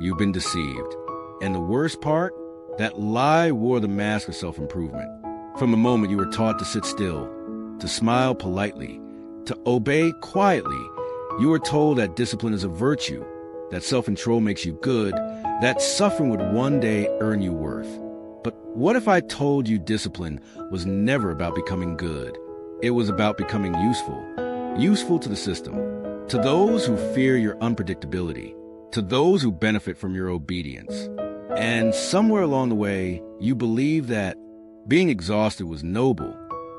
You've been deceived. And the worst part? That lie wore the mask of self-improvement. From the moment you were taught to sit still, to smile politely, to obey quietly, you were told that discipline is a virtue, that self-control makes you good, that suffering would one day earn you worth. But what if I told you discipline was never about becoming good? It was about becoming useful to the system, to those who fear your unpredictability, to those who benefit from your obedience. And somewhere along the way, you believed that being exhausted was noble,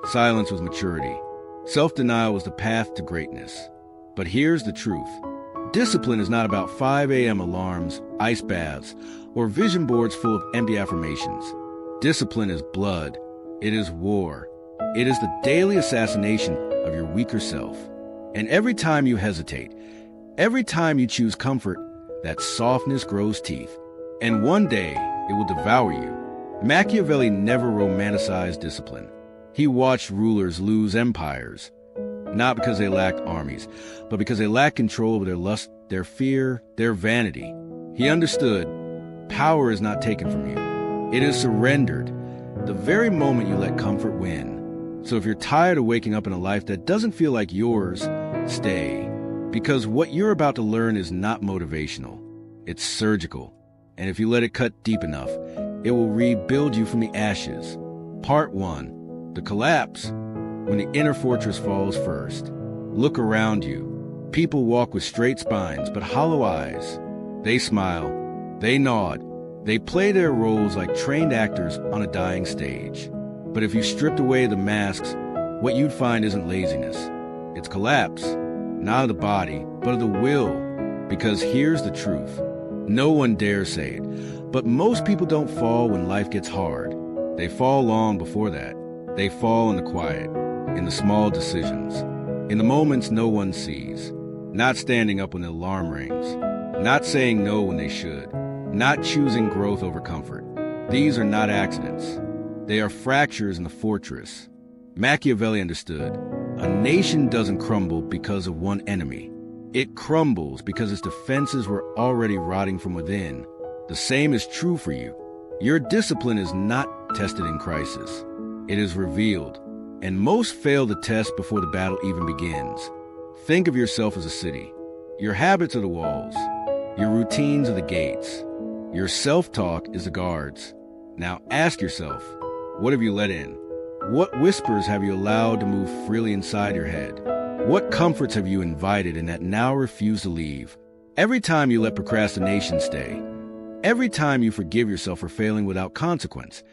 silence was maturity, self-denial was the path to greatness. But here's the truth. Discipline is not about 5 a.m. alarms, ice baths, or vision boards full of empty affirmations. Discipline is blood. It is war. It is the daily assassination of your weaker self. And every time you hesitate, every time you choose comfort, that softness grows teeth. And one day, it will devour you. Machiavelli never romanticized discipline. He watched rulers lose empires, not because they lacked armies, but because they lacked control over their lust, their fear, their vanity. He understood power is not taken from you. It is surrendered the very moment you let comfort win. So if you're tired of waking up in a life that doesn't feel like yours, stay. Because what you're about to learn is not motivational. It's surgical. And if you let it cut deep enough, it will rebuild you from the ashes. Part 1. The collapse. When the inner fortress falls first. Look around you. People walk with straight spines but hollow eyes. They smile. They nod. They play their roles like trained actors on a dying stage. But if you stripped away the masks, what you'd find isn't laziness. It's collapse. Not of the body, but of the will. Because here's the truth. No one dares say it, but most people don't fall when life gets hard. They fall long before that. They fall in the quiet, in the small decisions, in the moments no one sees. Not standing up when the alarm rings, not saying no when they should, not choosing growth over comfort. These are not accidents. They are fractures in the fortress. Machiavelli understood. A nation doesn't crumble because of one enemy. It crumbles because its defenses were already rotting from within. The same is true for you. Your discipline is not tested in crisis. It is revealed. And most fail the test before the battle even begins. Think of yourself as a city. Your habits are the walls. Your routines are the gates. Your self-talk is the guards. Now ask yourself, what have you let in? What whispers have you allowed to move freely inside your head? What comforts have you invited and that now refuse to leave? Every time you let procrastination stay, every time you forgive yourself for failing without consequence,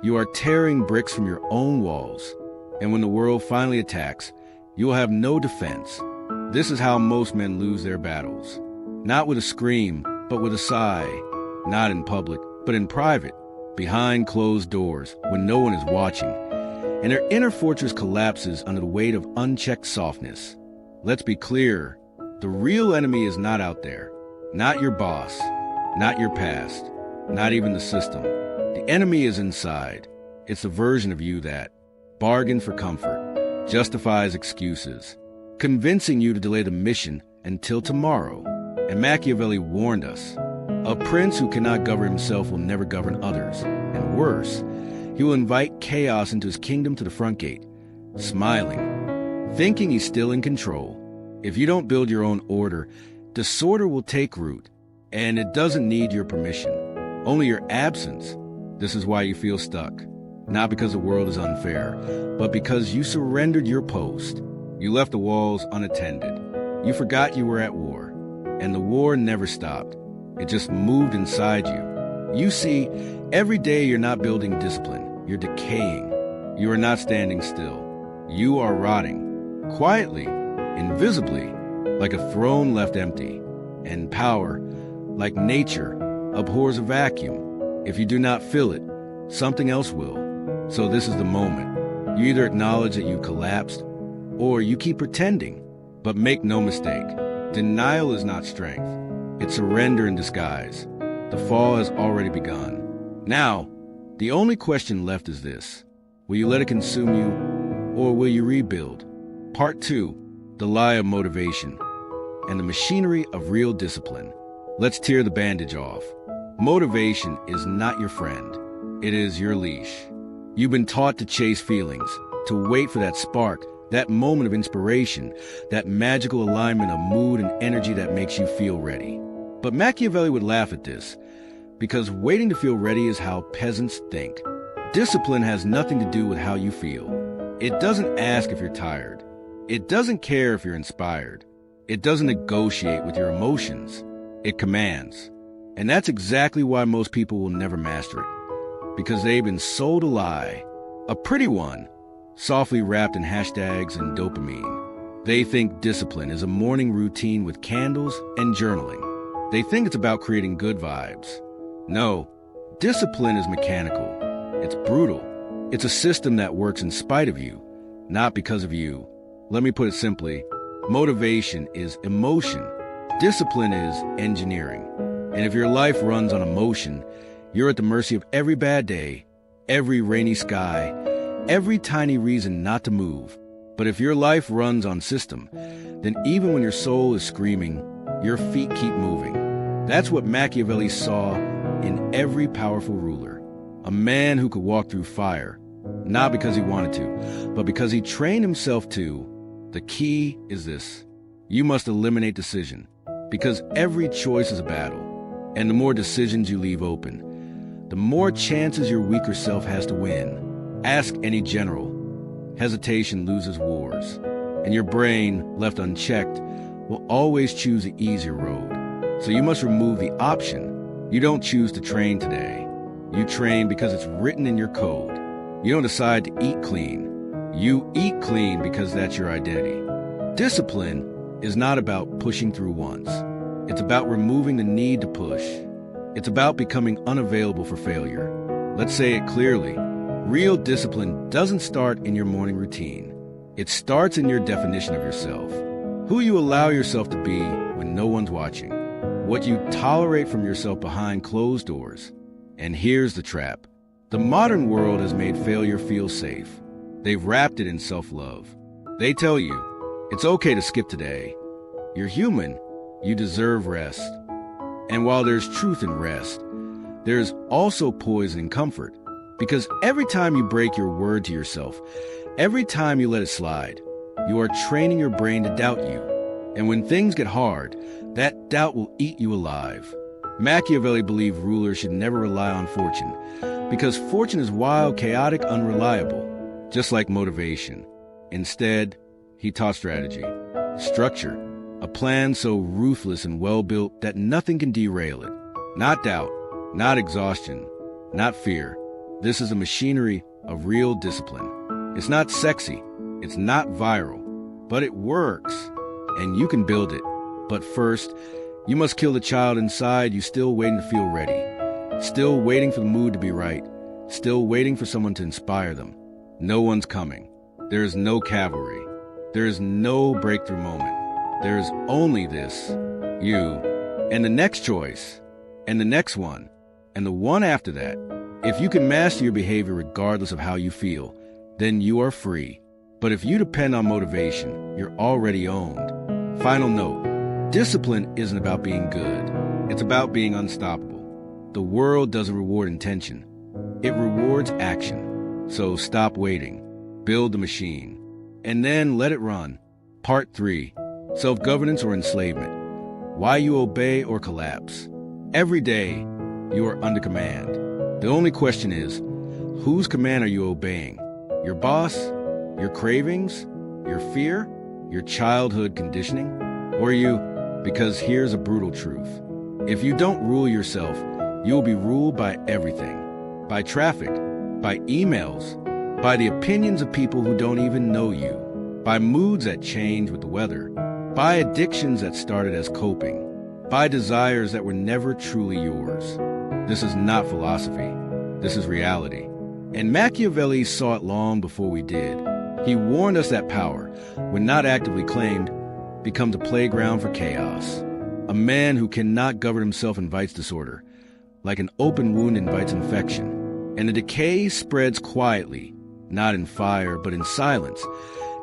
you are tearing bricks from your own walls. And when the world finally attacks, you will have no defense. This is how most men lose their battles. Not with a scream, but with a sigh. Not in public, but in private, behind closed doors, when no one is watching. And their inner fortress collapses under the weight of unchecked softness. Let's be clear. The real enemy is not out there. Not your boss. Not your past. Not even the system. The enemy is inside. It's a version of you that bargains for comfort, justifies excuses, convincing you to delay the mission until tomorrow. And Machiavelli warned us. A prince who cannot govern himself will never govern others. And worse, he will invite chaos into his kingdom to the front gate, smiling, thinking he's still in control. If you don't build your own order, disorder will take root, and it doesn't need your permission, only your absence. This is why you feel stuck, not because the world is unfair, but because you surrendered your post. You left the walls unattended. You forgot you were at war, and the war never stopped. It just moved inside you. You see, every day you're not building discipline. You're decaying. You are not standing still. You are rotting. Quietly, invisibly, like a throne left empty. And power, like nature, abhors a vacuum. If you do not fill it, something else will. So this is the moment. You either acknowledge that you collapsed, or you keep pretending. But make no mistake, denial is not strength. It's surrender in disguise. The fall has already begun. Now, the only question left is this. Will you let it consume you, or will you rebuild? Part 2, the lie of motivation and the machinery of real discipline. Let's tear the bandage off. Motivation is not your friend. It is your leash. You've been taught to chase feelings, to wait for that spark, that moment of inspiration, that magical alignment of mood and energy that makes you feel ready. But Machiavelli would laugh at this, because waiting to feel ready is how peasants think. Discipline has nothing to do with how you feel. It doesn't ask if you're tired. It doesn't care if you're inspired. It doesn't negotiate with your emotions. It commands. And that's exactly why most people will never master it. Because they've been sold a lie. A pretty one, softly wrapped in hashtags and dopamine. They think discipline is a morning routine with candles and journaling. They think it's about creating good vibes. No, discipline is mechanical. It's brutal. It's a system that works in spite of you, not because of you. Let me put it simply. Motivation is emotion. Discipline is engineering. And if your life runs on emotion, you're at the mercy of every bad day, every rainy sky, every tiny reason not to move. But if your life runs on system, then even when your soul is screaming, your feet keep moving. That's what Machiavelli saw in every powerful ruler. A man who could walk through fire, not because he wanted to, but because he trained himself to. The key is this. You must eliminate decision, because every choice is a battle. And the more decisions you leave open, the more chances your weaker self has to win. Ask any general. Hesitation loses wars. And your brain, left unchecked, will always choose the easier road. So you must remove the option. You don't choose to train today. You train because it's written in your code. You don't decide to eat clean. You eat clean because that's your identity. Discipline is not about pushing through once. It's about removing the need to push. It's about becoming unavailable for failure. Let's say it clearly. Real discipline doesn't start in your morning routine. It starts in your definition of yourself. Who you allow yourself to be when no one's watching. What you tolerate from yourself behind closed doors. And here's the trap. The modern world has made failure feel safe. They've wrapped it in self-love. They tell you, it's okay to skip today. You're human. You deserve rest. And while there's truth in rest, there's also poison in comfort. Because every time you break your word to yourself, every time you let it slide, you are training your brain to doubt you. And when things get hard, that doubt will eat you alive. Machiavelli believed rulers should never rely on fortune, because fortune is wild, chaotic, unreliable, just like motivation. Instead, he taught strategy, structure, a plan so ruthless and well-built that nothing can derail it. Not doubt, not exhaustion, not fear. This is a machinery of real discipline. It's not sexy, it's not viral, but it works, and you can build it. But first, you must kill the child inside you still waiting to feel ready, still waiting for the mood to be right, still waiting for someone to inspire them. No one's coming. There is no cavalry. There is no breakthrough moment. There is only this, you, and the next choice, and the next one, and the one after that. If you can master your behavior regardless of how you feel, then you are free. But if you depend on motivation, you're already owned. Final note, discipline isn't about being good. It's about being unstoppable. The world doesn't reward intention. It rewards action. So stop waiting. Build the machine. And then let it run. Part 3. Self-governance or enslavement. Why you obey or collapse. Every day, you are under command. The only question is, whose command are you obeying? Your boss? Your cravings? Your fear? Your childhood conditioning? Or you? Because here's a brutal truth. If you don't rule yourself, you'll be ruled by everything. By traffic, by emails, by the opinions of people who don't even know you, by moods that change with the weather, by addictions that started as coping, by desires that were never truly yours. This is not philosophy. This is reality. And Machiavelli saw it long before we did. He warned us that power, when not actively claimed, becomes a playground for chaos. A man who cannot govern himself invites disorder, like an open wound invites infection. And the decay spreads quietly, not in fire, but in silence,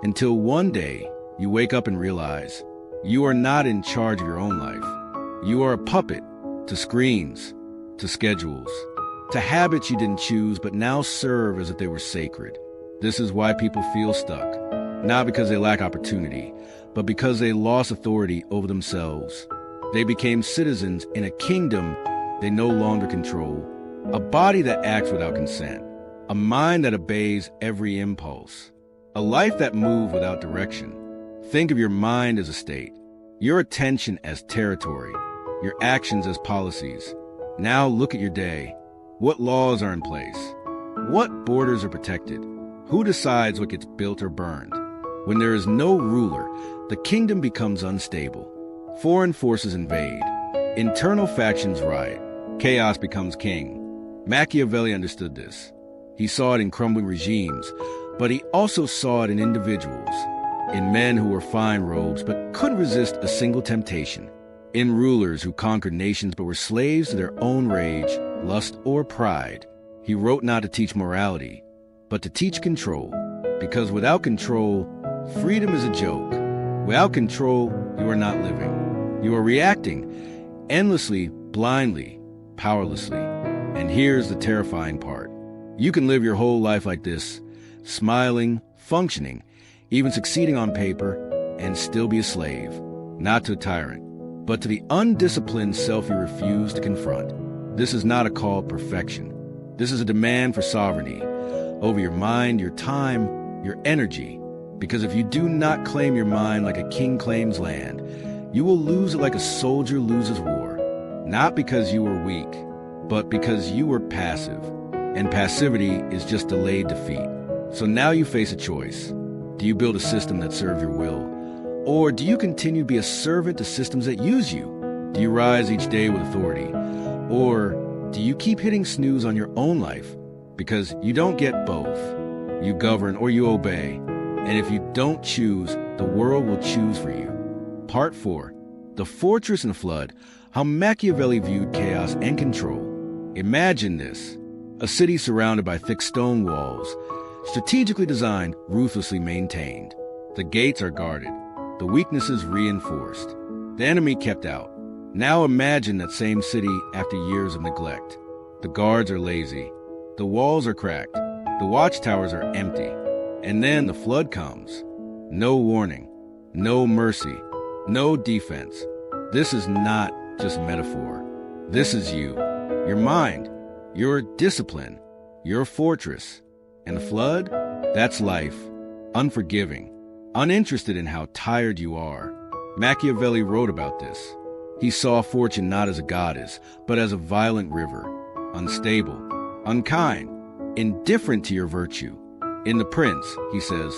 until one day you wake up and realize you are not in charge of your own life. You are a puppet to screens, to schedules, to habits you didn't choose but now serve as if they were sacred. This is why people feel stuck, not because they lack opportunity, but because they lost authority over themselves. They became citizens in a kingdom they no longer control, a body that acts without consent, a mind that obeys every impulse, a life that moves without direction. Think of your mind as a state, your attention as territory, your actions as policies. Now look at your day. What laws are in place? What borders are protected? Who decides what gets built or burned? When there is no ruler, the kingdom becomes unstable. Foreign forces invade. Internal factions riot. Chaos becomes king. Machiavelli understood this. He saw it in crumbling regimes, but he also saw it in individuals, in men who wore fine robes but couldn't resist a single temptation, in rulers who conquered nations but were slaves to their own rage, lust, or pride. He wrote not to teach morality, but to teach control, because without control, freedom is a joke. Without control, you are not living. You are reacting, endlessly, blindly, powerlessly. And here's the terrifying part. You can live your whole life like this, smiling, functioning, even succeeding on paper, and still be a slave, not to a tyrant, but to the undisciplined self you refuse to confront. This is not a call to perfection. This is a demand for sovereignty over your mind, your time, your energy. Because if you do not claim your mind like a king claims land, you will lose it like a soldier loses war. Not because you were weak, but because you were passive. And passivity is just delayed defeat. So now you face a choice. Do you build a system that serves your will? Or do you continue to be a servant to systems that use you? Do you rise each day with authority? Or do you keep hitting snooze on your own life? Because you don't get both. You govern or you obey. And if you don't choose, the world will choose for you. Part 4. The Fortress and Flood, how Machiavelli viewed chaos and control. Imagine this. A city surrounded by thick stone walls, strategically designed, ruthlessly maintained. The gates are guarded, the weaknesses reinforced, the enemy kept out. Now imagine that same city after years of neglect. The guards are lazy, the walls are cracked, the watchtowers are empty. And then the flood comes. No warning, no mercy, no defense. This is not just metaphor. This is you, your mind, your discipline, your fortress. And the flood? That's life. Unforgiving, uninterested in how tired you are. Machiavelli wrote about this. He saw fortune not as a goddess, but as a violent river, unstable, unkind, indifferent to your virtue. In The Prince, he says,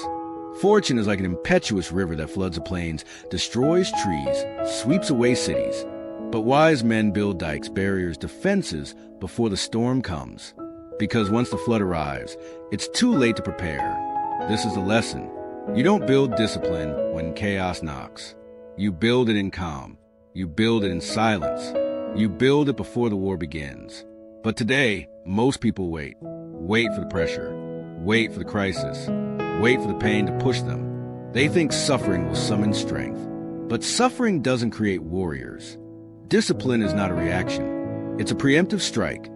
fortune is like an impetuous river that floods the plains, destroys trees, sweeps away cities. But wise men build dikes, barriers, defenses before the storm comes. Because once the flood arrives, it's too late to prepare. This is the lesson. You don't build discipline when chaos knocks. You build it in calm. You build it in silence. You build it before the war begins. But today, most people wait. Wait for the pressure. Wait for the crisis. Wait for the pain to push them. They think suffering will summon strength. But suffering doesn't create warriors. Discipline is not a reaction. It's a preemptive strike,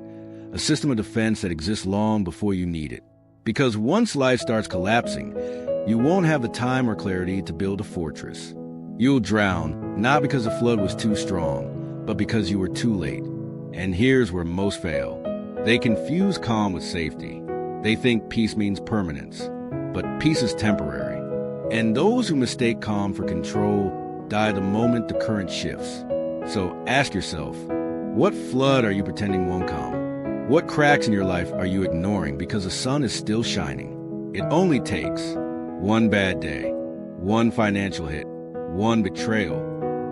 a system of defense that exists long before you need it. Because once life starts collapsing, you won't have the time or clarity to build a fortress. You'll drown, not because the flood was too strong, but because you were too late. And here's where most fail. They confuse calm with safety. They think peace means permanence, but peace is temporary. And those who mistake calm for control die the moment the current shifts. So ask yourself, what flood are you pretending won't come? What cracks in your life are you ignoring because the sun is still shining? It only takes one bad day, one financial hit, one betrayal,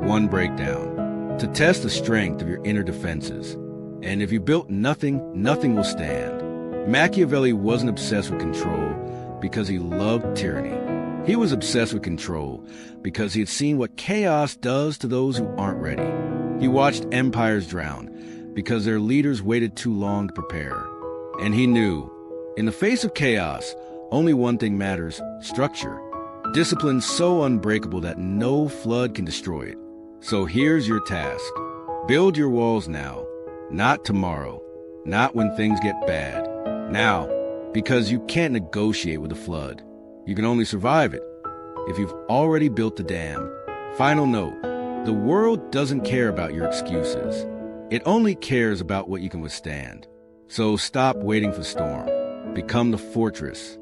one breakdown to test the strength of your inner defenses. And if you built nothing, nothing will stand. Machiavelli wasn't obsessed with control because he loved tyranny. He was obsessed with control because he had seen what chaos does to those who aren't ready. He watched empires drown because their leaders waited too long to prepare. And he knew, in the face of chaos, only one thing matters: structure. Discipline so unbreakable that no flood can destroy it. So here's your task. Build your walls now, not tomorrow, not when things get bad. Now, because you can't negotiate with a flood. You can only survive it if you've already built the dam. Final note, the world doesn't care about your excuses. It only cares about what you can withstand. So stop waiting for the storm. Become the fortress